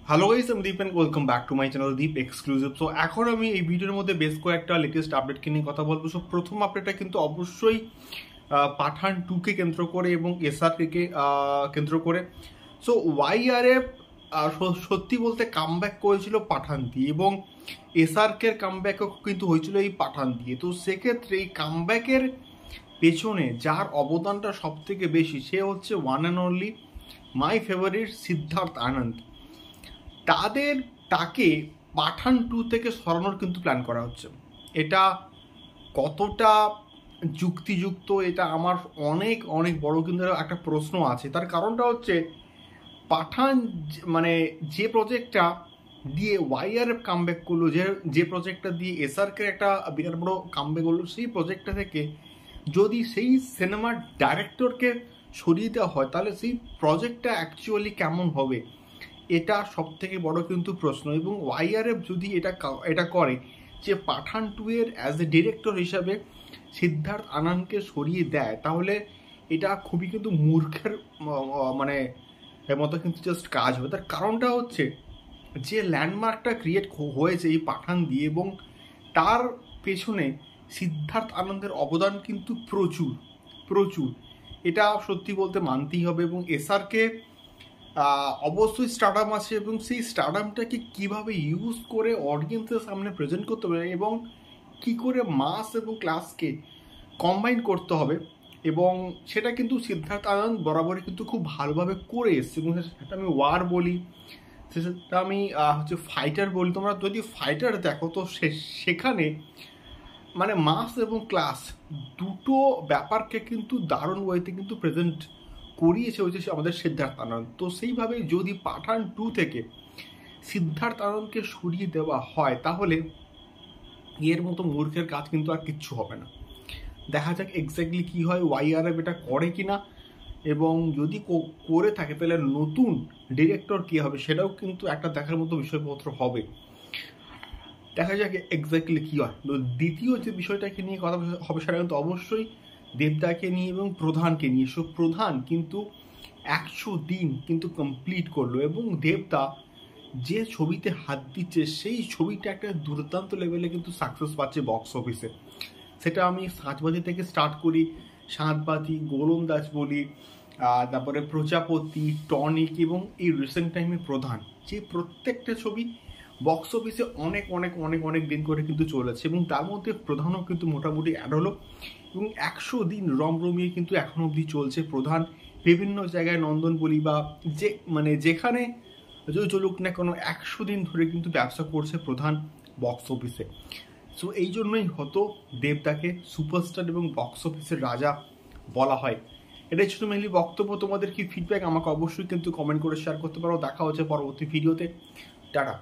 Hello guys, আমি Deep and welcome back to my channel Deep exclusive. So এখন আমি এই ভিডিওর মধ্যে বেশ কয়েকটা লেটেস্ট আপডেটকে নিয়ে কথা বলবো। সো প্রথম আপডেটটা কিন্তু অবশ্যই পাঠান 2কে কেন্দ্র করে এবং এসআরকে কেন্দ্র করে। সো ওয়াইআরএফ সত্যি বলতে কামব্যাক করেছিল পাঠান দিয়ে, এবং এসআরকের কামব্যাকও কিন্তু হয়েছিল এই পাঠান দিয়ে। তো সেক্ষেত্রে এই কামব্যাকের পেছনে যার অবদানটা সব থেকে বেশি সে হচ্ছে one and only my favourite Siddharth Anand. তাকে পাঠান 2 থেকে সরানোর কিন্তু প্ল্যান করা হচ্ছে। এটা কতটা যুক্তিযুক্ত, এটা আমার অনেক অনেক বড় কিন্তু একটা প্রশ্ন আছে। তার কারণটা হচ্ছে পাঠান মানে যে প্রজেক্টটা দিয়ে ওয়াইআরএফ কামব্যাক করলো, যে প্রজেক্টটা দিয়ে এসআরকে একটা বিরাট বড় কামব্যাক করলো, সেই প্রজেক্টটা থেকে যদি সেই সিনেমার ডাইরেক্টরকে সরিয়ে দেওয়া হয় তাহলে সেই প্রজেক্টটা অ্যাকচুয়ালি কেমন হবে, এটা সব থেকে বড় কিন্তু প্রশ্ন। এবং ওয়াইআরএফ যদি এটা করে যে পাঠান 2 এর অ্যাজ এ ডিরেক্টর হিসাবে সিদ্ধার্থ আনন্দকে সরিয়ে দেয়, তাহলে এটা খুবই কিন্তু মূর্খের মানে এর মতো কিন্তু জাস্ট কাজ হবে। তার কারণটা হচ্ছে যে ল্যান্ডমার্কটা ক্রিয়েট হয়েছে এই পাঠান দিয়ে, এবং তার পেছনে সিদ্ধার্থ আনন্দের অবদান কিন্তু প্রচুর প্রচুর, এটা সত্যি বলতে মানতেই হবে। এবং এসআরকে অবশ্যই স্টারডাম আছে, এবং সেই স্টারডামটাকে কীভাবে ইউজ করে অডিয়েন্সের সামনে প্রেজেন্ট করতে হবে এবং কি করে মাস এবং ক্লাসকে কম্বাইন করতে হবে, এবং সেটা কিন্তু সিদ্ধার্থ আনন্দ বরাবরই কিন্তু খুব ভালোভাবে করে এসছে। এবং সেটা আমি ওয়ার বলি, সেটা আমি হচ্ছে ফাইটার বলি। তোমরা যদি ফাইটার দেখো তো সেখানে মানে মাস এবং ক্লাস দুটো ব্যাপারকে কিন্তু দারুণ ওয়েতে কিন্তু প্রেজেন্ট করিয়েছে হচ্ছে আমাদের সিদ্ধার্থ আনন্দ। তো সেইভাবে যদি পাঠান 2 থেকে সিদ্ধার্থ আনন্দকে সরিয়ে দেওয়া হয় তাহলে এর মতো মূর্খের কাজ কিন্তু আর কিচ্ছু হবে না। দেখা যাক এক্স্যাক্টলি কি হয়, ওয়াইআরএফ এটা করে কিনা, এবং যদি করে থাকে তাহলে নতুন ডিরেক্টর কি হবে সেটাও কিন্তু একটা দেখার মতো বিষয়পত্র হবে। দেখা যাক এক্স্যাক্টলি কি হয়। তো দ্বিতীয় যে বিষয়টাকে নিয়ে কথা হবে সেটা কিন্তু অবশ্যই দেবদাকে নিয়ে এবং প্রধানকে নিয়ে। সো প্রধান কিন্তু 100 দিন কিন্তু কমপ্লিট করলো, এবং দেবদা যে ছবিতে হাত দিচ্ছে সেই ছবিটা একটা দুর্দান্ত লেভেলে কিন্তু সাকসেস পাচ্ছে বক্স অফিসে। সেটা আমি সাঁচবাজি থেকে স্টার্ট করি, সাঁতবাজি, গোলন্দাজ বলি, তারপরে প্রজাপতি, টনিক, এবং এই রিসেন্ট টাইমে প্রধান, যে প্রত্যেকটা ছবি বক্স অফিসে অনেক অনেক অনেক অনেক দিন করে কিন্তু চলেছে, এবং তার মধ্যে প্রধানও কিন্তু মোটামুটি অ্যাড হলো। এবং 100 দিন রমরমিয়ে কিন্তু এখনো অবধি চলছে প্রধান। বিভিন্ন জায়গায় নন্দন বলি বা যে মানে যেখানে যদি চলুক না কোনো 100 দিন ধরে কিন্তু ব্যবসা করছে প্রধান বক্স অফিসে। সো এই জন্যই হয়তো দেবদাকে সুপারস্টার এবং বক্স অফিসের রাজা বলা হয়। এটাই ছিল মেনলি বক্তব্য। তোমাদের কি ফিডব্যাক আমাকে অবশ্যই কিন্তু কমেন্ট করে শেয়ার করতে পারো। দেখা হচ্ছে পরবর্তী ভিডিওতে। টাটা।